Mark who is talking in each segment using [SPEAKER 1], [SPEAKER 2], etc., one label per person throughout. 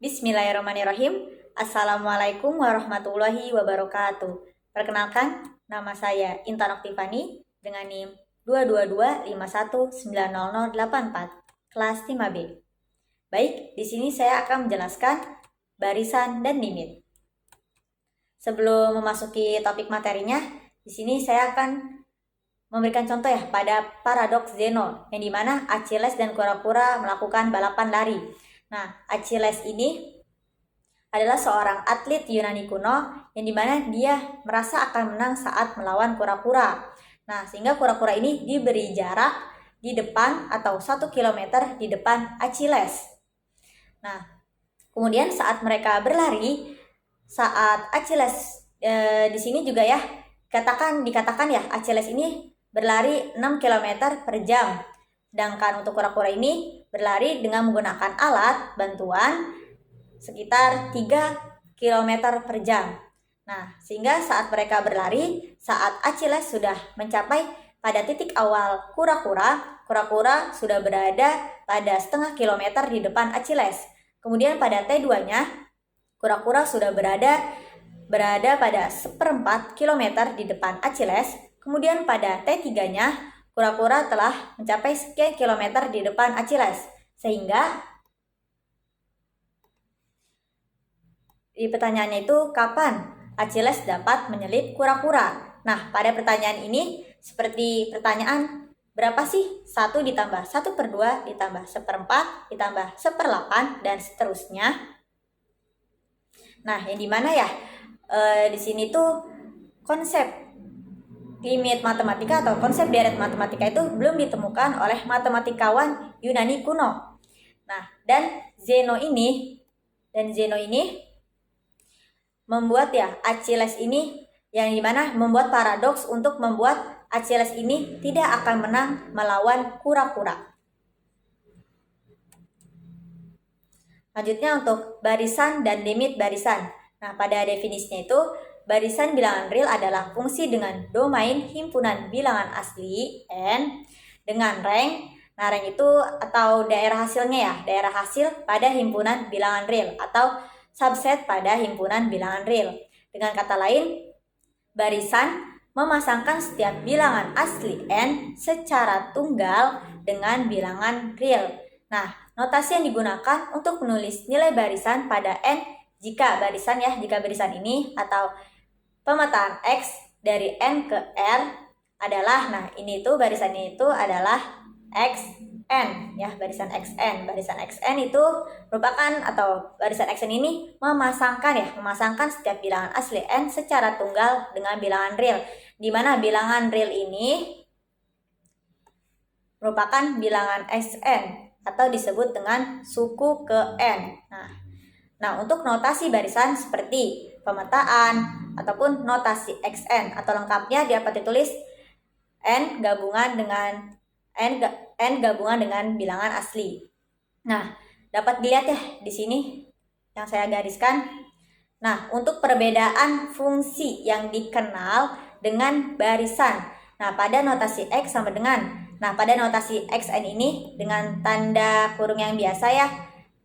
[SPEAKER 1] Bismillahirrahmanirrahim. Assalamualaikum warahmatullahi wabarakatuh. Perkenalkan, nama saya Intan Oktivani dengan NIM 222519084, kelas 5B. Baik, di sini saya akan menjelaskan barisan dan limit. Sebelum memasuki topik materinya, di sini saya akan memberikan contoh ya pada paradoks Zeno, yang dimana Achilles dan kura-kura melakukan balapan lari. Nah, Achilles ini adalah seorang atlet Yunani kuno yang dimana dia merasa akan menang saat melawan kura-kura. Nah, sehingga kura-kura ini diberi jarak di depan atau 1 kilometer di depan Achilles. Nah, kemudian saat mereka berlari, saat Achilles di sini juga ya dikatakan ya Achilles ini berlari 6 km per jam. Sedangkan untuk kura-kura ini berlari dengan menggunakan alat bantuan sekitar 3 km per jam. Nah, sehingga saat mereka berlari, saat Achilles sudah mencapai pada titik awal kura-kura sudah berada pada setengah kilometer di depan Achilles. Kemudian pada T2-nya, kura-kura sudah berada pada 1/4 kilometer di depan Achilles. Kemudian pada T3-nya, kura-kura telah mencapai sekian kilometer di depan Achilles, sehingga di pertanyaannya itu kapan Achilles dapat menyelip kura-kura. Nah, pada pertanyaan ini seperti pertanyaan berapa sih 1 ditambah 1/2 ditambah 1/4 ditambah 1/8 dan seterusnya. Nah, yang dimana ya di sini tuh konsep limit matematika atau konsep deret matematika itu belum ditemukan oleh matematikawan Yunani kuno. Nah, dan Zeno ini membuat ya Achilles ini yang dimana membuat paradoks untuk membuat Achilles ini tidak akan menang melawan kura-kura. Lanjutnya untuk barisan dan limit barisan. Nah, pada definisinya itu barisan bilangan real adalah fungsi dengan domain himpunan bilangan asli n dengan rank. Nah, rank itu atau daerah hasilnya ya, daerah hasil pada himpunan bilangan real atau subset pada himpunan bilangan real. Dengan kata lain, barisan memasangkan setiap bilangan asli n secara tunggal dengan bilangan real. Nah, notasi yang digunakan untuk menulis nilai barisan pada n jika barisan ini atau pemetaan X dari N ke R adalah, nah ini tuh barisannya itu adalah XN ya, barisan XN. Barisan XN itu merupakan atau barisan XN ini memasangkan setiap bilangan asli N secara tunggal dengan bilangan real, di mana bilangan real ini merupakan bilangan XN atau disebut dengan suku ke N. Nah, untuk notasi barisan seperti pemetaan ataupun notasi XN atau lengkapnya dapat ditulis N gabungan dengan bilangan asli. Nah, dapat dilihat ya di sini yang saya gariskan. Nah, untuk perbedaan fungsi yang dikenal dengan barisan. Nah, pada notasi X sama dengan, pada notasi XN ini dengan tanda kurung yang biasa ya,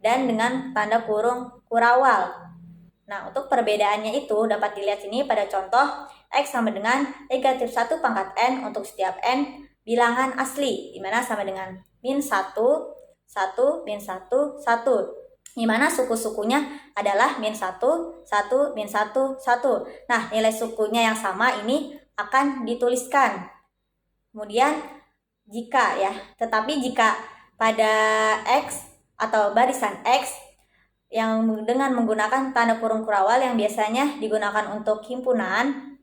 [SPEAKER 1] dan dengan tanda kurung kurawal. Nah, untuk perbedaannya itu dapat dilihat sini pada contoh X sama dengan negatif 1 pangkat N untuk setiap N bilangan asli, dimana sama dengan min 1, 1, min 1, 1. Dimana suku-sukunya adalah min 1, 1, min 1, 1. Nah, nilai sukunya yang sama ini akan dituliskan. Kemudian jika pada X atau barisan X yang dengan menggunakan tanda kurung kurawal yang biasanya digunakan untuk himpunan,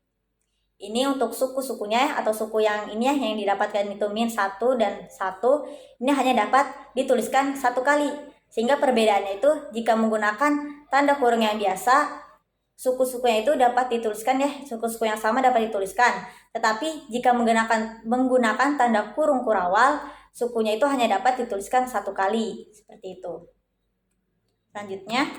[SPEAKER 1] ini untuk suku-sukunya atau suku yang ini ya, yang didapatkan itu min 1 dan 1, ini hanya dapat dituliskan 1 kali. Sehingga perbedaannya itu jika menggunakan tanda kurung yang biasa, suku-sukunya itu dapat dituliskan ya, suku-suku yang sama dapat dituliskan. Tetapi jika menggunakan tanda kurung kurawal, sukunya itu hanya dapat dituliskan 1 kali, seperti itu. Selanjutnya,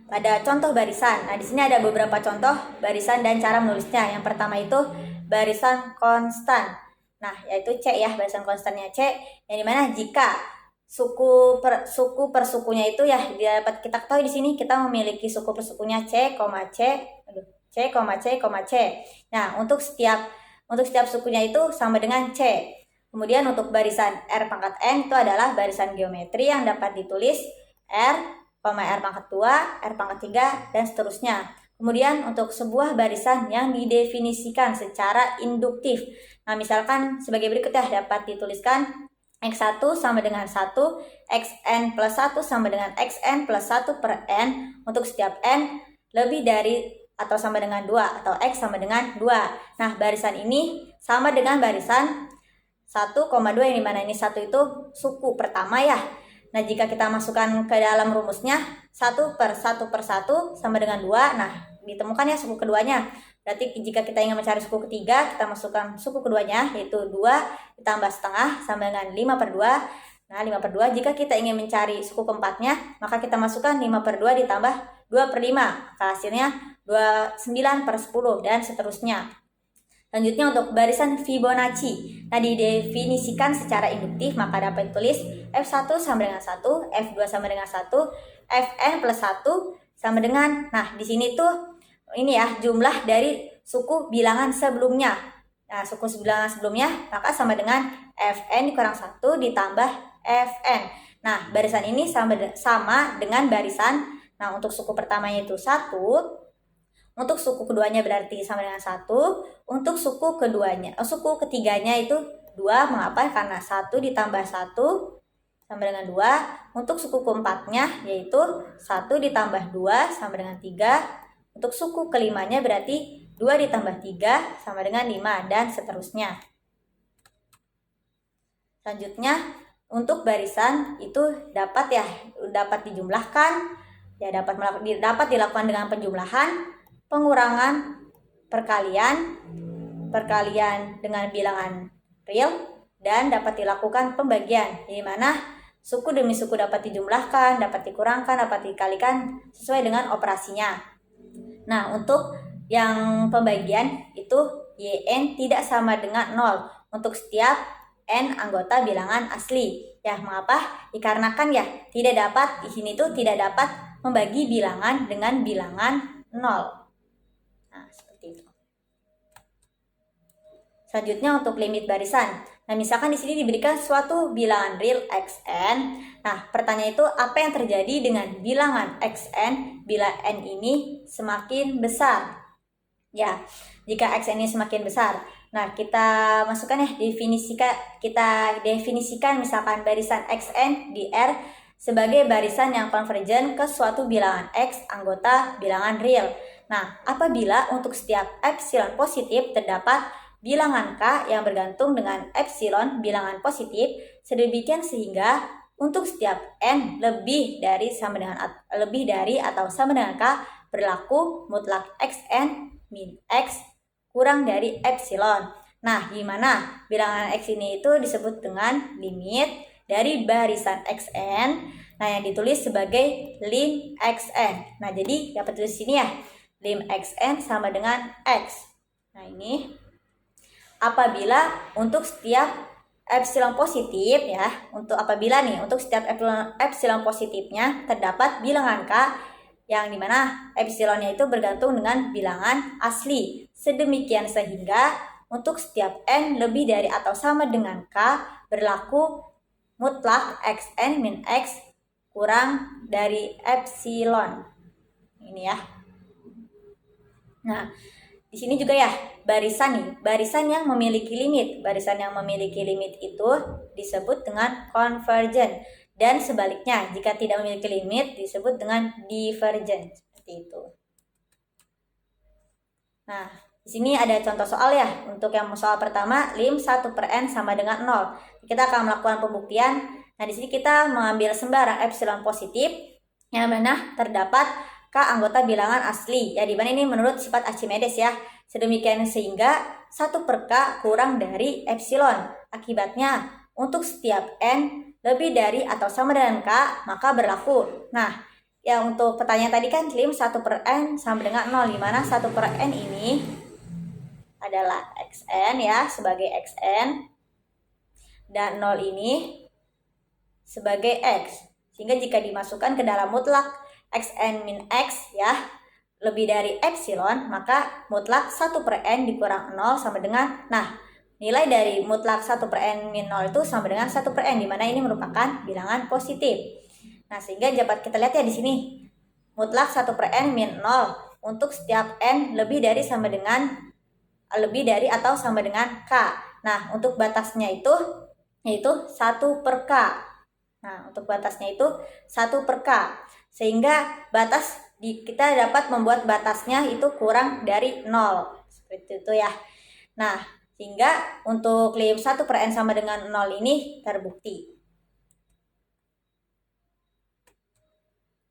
[SPEAKER 1] pada contoh barisan. Nah, di sini ada beberapa contoh barisan dan cara menulisnya. Yang pertama itu barisan konstan. Nah, yaitu C ya, barisan konstannya C, yang dimana jika suku per sukunya itu ya dapat kita ketahui di sini kita memiliki suku per sukunya C, C. Nah, untuk setiap sukunya itu sama dengan C. Kemudian untuk barisan R pangkat N itu adalah barisan geometri yang dapat ditulis R, R pangkat 2, R pangkat 3, dan seterusnya. Kemudian untuk sebuah barisan yang didefinisikan secara induktif. Nah, misalkan sebagai berikut ya, dapat dituliskan X1 sama dengan 1, Xn plus 1 sama dengan Xn plus 1 per N untuk setiap N lebih dari atau sama dengan 2 atau X sama dengan 2. Nah, barisan ini sama dengan barisan 1,2 yang dimana ini 1 itu suku pertama ya. Nah, jika kita masukkan ke dalam rumusnya 1 per 1 per 1 sama dengan 2. Nah, ditemukan ya suku keduanya. Berarti jika kita ingin mencari suku ketiga, kita masukkan suku keduanya yaitu 2 ditambah setengah sama dengan 5 per 2. Nah, 5 per 2. Jika kita ingin mencari suku keempatnya, maka kita masukkan 5 per 2 ditambah 2 per 5. Maka hasilnya 29 per 10 dan seterusnya. Selanjutnya untuk barisan Fibonacci. Nah, didefinisikan secara induktif maka dapat ditulis F1 sama dengan 1, F2 sama dengan 1, Fn plus 1 sama dengan, nah di sini tuh ini ya jumlah dari suku bilangan sebelumnya. Nah, suku bilangan sebelumnya maka sama dengan Fn dikurang 1 ditambah Fn. Nah, barisan ini sama dengan barisan, nah untuk suku pertamanya itu 1, untuk suku keduanya berarti sama dengan 1, untuk suku ketiganya itu 2, mengapa? Karena 1 ditambah 1 sama dengan 2, untuk suku keempatnya yaitu 1 ditambah 2 sama dengan 3, untuk suku kelimanya berarti 2 ditambah 3 sama dengan 5, dan seterusnya. Selanjutnya, untuk barisan itu dapat dijumlahkan, ya dapat dilakukan dengan penjumlahan, pengurangan, perkalian dengan bilangan real, dan dapat dilakukan pembagian, di mana suku demi suku dapat dijumlahkan, dapat dikurangkan, dapat dikalikan sesuai dengan operasinya. Nah, untuk yang pembagian itu YN tidak sama dengan 0 untuk setiap N anggota bilangan asli. Ya, mengapa? Dikarenakan ya di sini tuh tidak dapat membagi bilangan dengan bilangan 0. Nah, seperti itu. Selanjutnya untuk limit barisan. Nah, misalkan di sini diberikan suatu bilangan real Xn. Nah, pertanyaan itu apa yang terjadi dengan bilangan Xn bila N ini semakin besar? Ya, jika Xn ini semakin besar. Nah, kita masukkan ya kita definisikan misalkan barisan Xn di R sebagai barisan yang konvergen ke suatu bilangan X anggota bilangan real. Nah, apabila untuk setiap epsilon positif terdapat bilangan K yang bergantung dengan epsilon bilangan positif sedemikian sehingga untuk setiap N lebih dari atau sama dengan K berlaku mutlak Xn min X kurang dari epsilon. Nah, gimana bilangan X ini itu disebut dengan limit dari barisan Xn, nah yang ditulis sebagai lim Xn. Nah, jadi dapat tulis sini ya, lim Xn sama dengan X. Nah, ini apabila untuk setiap epsilon positif ya, untuk setiap epsilon positifnya terdapat bilangan K yang dimana epsilonnya itu bergantung dengan bilangan asli. Sedemikian sehingga untuk setiap N lebih dari atau sama dengan K berlaku mutlak Xn min X kurang dari epsilon. Ini ya. Nah, di sini juga ya barisan yang memiliki limit. Barisan yang memiliki limit itu disebut dengan konvergen, dan sebaliknya jika tidak memiliki limit disebut dengan divergen, seperti itu. Nah, di sini ada contoh soal ya. Untuk yang soal pertama, lim 1 per N sama dengan 0. Kita akan melakukan pembuktian. Nah, di sini kita mengambil sembarang epsilon positif yang mana terdapat K anggota bilangan asli. Ya, di mana ini menurut sifat Archimedes ya. Sedemikian sehingga 1 per K kurang dari epsilon. Akibatnya, untuk setiap N lebih dari atau sama dengan K, maka berlaku. Nah, ya untuk pertanyaan tadi kan lim 1 per N sama dengan 0, di mana 1 per N ini adalah Xn ya, sebagai Xn, dan 0 ini sebagai X. Sehingga jika dimasukkan ke dalam mutlak Xn min X ya, lebih dari epsilon, maka mutlak 1 per N dikurang 0 sama dengan, nah nilai dari mutlak 1 per N min 0 itu sama dengan 1 per N, dimana ini merupakan bilangan positif. Nah, sehingga dapat kita lihat ya di sini, mutlak 1 per N min 0 untuk setiap N lebih dari atau sama dengan K. Nah, untuk batasnya itu yaitu 1 per K. Nah, untuk batasnya itu 1 per K. Sehingga kita dapat membuat batasnya itu kurang dari 0. Seperti itu ya. Nah, sehingga untuk lim 1 per N sama dengan 0 ini terbukti.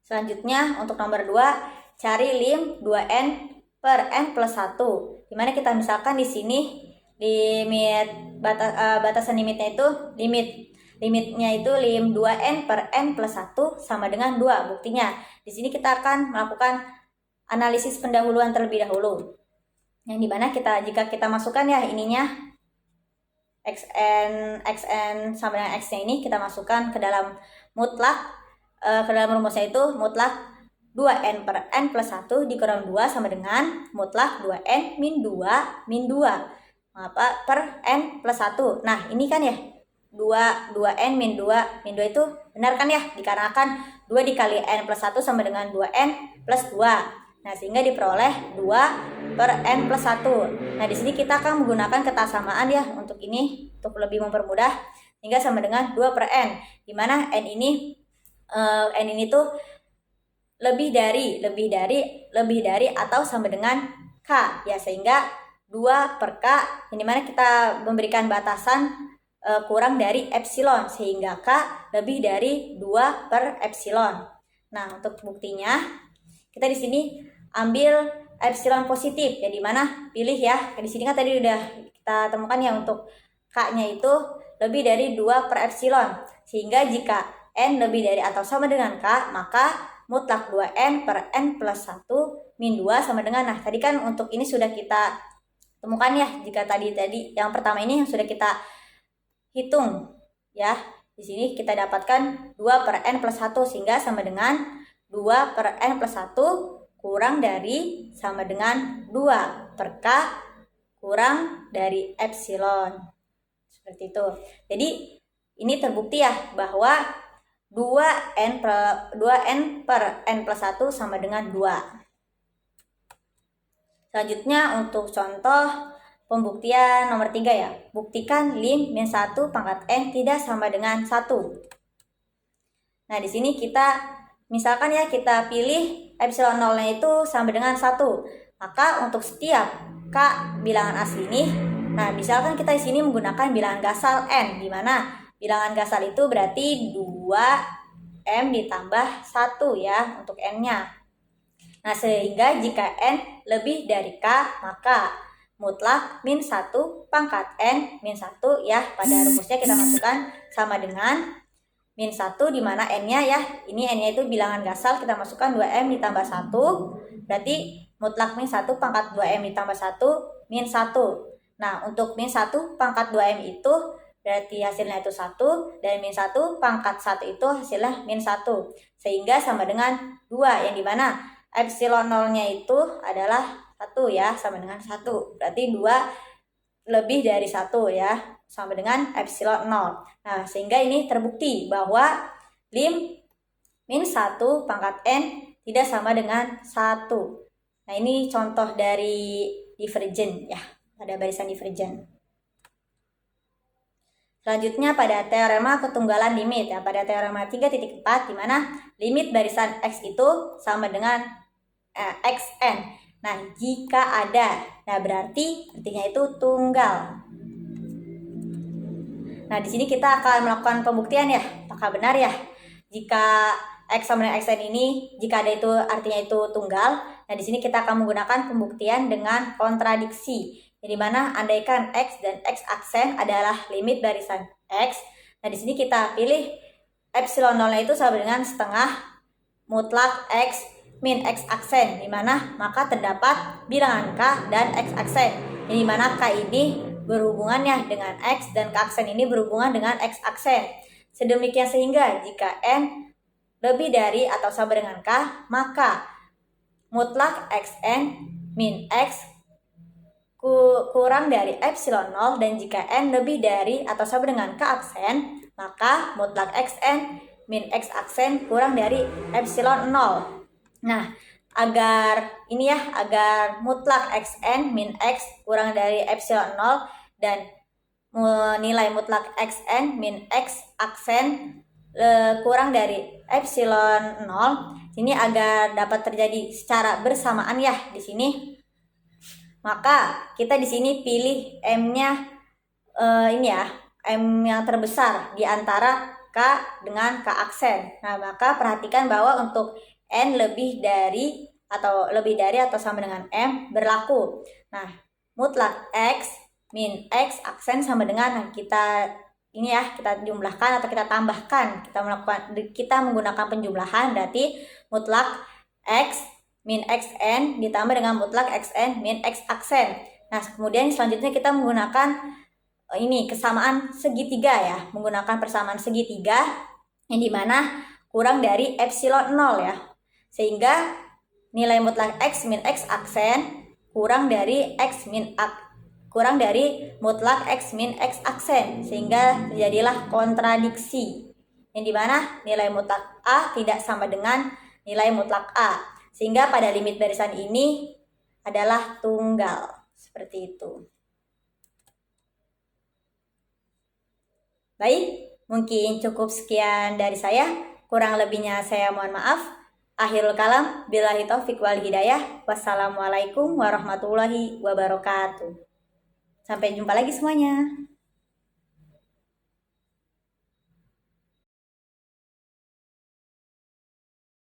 [SPEAKER 1] Selanjutnya untuk nomor 2, cari lim 2N per N plus 1. Dimana kita misalkan di sini limit batasan limitnya itu limitnya itu lim 2N per N plus 1 sama dengan 2. Buktinya di sini kita akan melakukan analisis pendahuluan terlebih dahulu. Yang dimana jika kita masukkan ya ininya xn sama dengan x-nya ini kita masukkan ke dalam mutlak, ke dalam rumusnya itu mutlak 2N per N plus 1 dikurang 2 sama dengan mutlak 2N min 2 per N plus 1. Nah ini kan ya 2N min 2 itu benar kan ya, dikarenakan 2 dikali N plus 1 sama dengan 2N plus 2. Nah sehingga diperoleh 2 per N plus 1. Nah di sini kita akan menggunakan ketasamaan ya untuk ini, untuk lebih mempermudah, hingga sama dengan 2 per N, dimana N ini tuh lebih dari atau sama dengan K ya, sehingga 2 per K, yang dimana kita memberikan batasan kurang dari epsilon, sehingga K lebih dari 2 per epsilon. Nah untuk buktinya kita di sini ambil epsilon positif ya, dimana pilih ya, di sini kan tadi udah kita temukan ya untuk K-nya itu lebih dari 2 per epsilon, sehingga jika N lebih dari atau sama dengan K, maka mutlak 2N per N plus 1 min 2 sama dengan, nah tadi kan untuk ini sudah kita temukan ya, jika tadi yang pertama ini yang sudah kita hitung ya, di sini kita dapatkan 2 per N plus 1 sehingga sama dengan 2 per N plus 1 kurang dari sama dengan 2 per K kurang dari epsilon. Seperti itu. Jadi ini terbukti ya bahwa 2N per N plus 1 sama dengan 2. Selanjutnya untuk contoh pembuktian nomor 3 ya. Buktikan lim min 1 pangkat N tidak sama dengan 1. Nah di sini kita misalkan ya, kita pilih epsilon 0-nya itu sama dengan 1. Maka untuk setiap K bilangan asli ini, nah misalkan kita di sini menggunakan bilangan gasal N, di mana bilangan gasal itu berarti 2M ditambah 1 ya untuk N-nya. Nah sehingga jika N lebih dari K, maka mutlak min 1 pangkat N min 1 ya, pada rumusnya kita masukkan sama dengan min 1, dimana N-nya ya, ini N-nya itu bilangan gasal, kita masukkan 2M ditambah 1, berarti mutlak min 1 pangkat 2M ditambah 1 min 1. Nah untuk min 1 pangkat 2M itu berarti hasilnya itu 1, dan min 1 pangkat 1 itu hasilnya min 1, sehingga sama dengan 2, yang dimana epsilon 0-nya itu adalah 1 ya, sama dengan 1, berarti 2 lebih dari 1 ya, sama dengan epsilon 0. Nah sehingga ini terbukti bahwa lim min 1 pangkat N tidak sama dengan 1. Nah ini contoh dari divergen ya, pada barisan divergen. Selanjutnya pada teorema ketunggalan limit ya, pada teorema 3.4, di mana limit barisan X itu sama dengan Xn. Nah jika ada, nah berarti artinya itu tunggal. Nah di sini kita akan melakukan pembuktian ya, apakah benar ya jika X sama dengan Xn ini, jika ada itu artinya itu tunggal. Nah di sini kita akan menggunakan pembuktian dengan kontradiksi. Di mana andaikan X dan X aksen adalah limit barisan X. Nah di sini kita pilih epsilon 0-nya itu sama dengan setengah mutlak X min X aksen, di mana maka terdapat bilangan K dan X aksen. Di mana K ini berhubungannya dengan X dan K aksen ini berhubungan dengan X aksen. Sedemikian sehingga jika N lebih dari atau sama dengan K, maka mutlak Xn min X kurang dari epsilon 0, dan jika N lebih dari atau sama dengan K aksen, maka mutlak Xn min X aksen kurang dari epsilon 0. Nah, agar mutlak Xn min X kurang dari epsilon 0 dan nilai mutlak Xn min X aksen kurang dari epsilon 0, ini agar dapat terjadi secara bersamaan ya di sini. Maka kita di sini pilih M-nya M yang terbesar di antara K dengan K aksen. Nah, maka perhatikan bahwa untuk N lebih dari atau sama dengan M berlaku. Nah, mutlak X min X aksen sama dengan kita jumlahkan atau kita tambahkan. Kita menggunakan penjumlahan, berarti mutlak X min Xn ditambah dengan mutlak Xn min X aksen. Nah, kemudian selanjutnya kita menggunakan kesamaan segitiga ya, menggunakan persamaan segitiga yang dimana kurang dari epsilon 0 ya, sehingga nilai mutlak X min X aksen kurang dari mutlak X min X aksen, sehingga terjadilah kontradiksi yang dimana nilai mutlak A tidak sama dengan nilai mutlak A, sehingga pada limit barisan ini adalah tunggal. Seperti itu. Baik, mungkin cukup sekian dari saya. Kurang lebihnya saya mohon maaf. Akhirul kalam, billahi taufiq wal hidayah. Wassalamualaikum warahmatullahi wabarakatuh. Sampai jumpa lagi semuanya.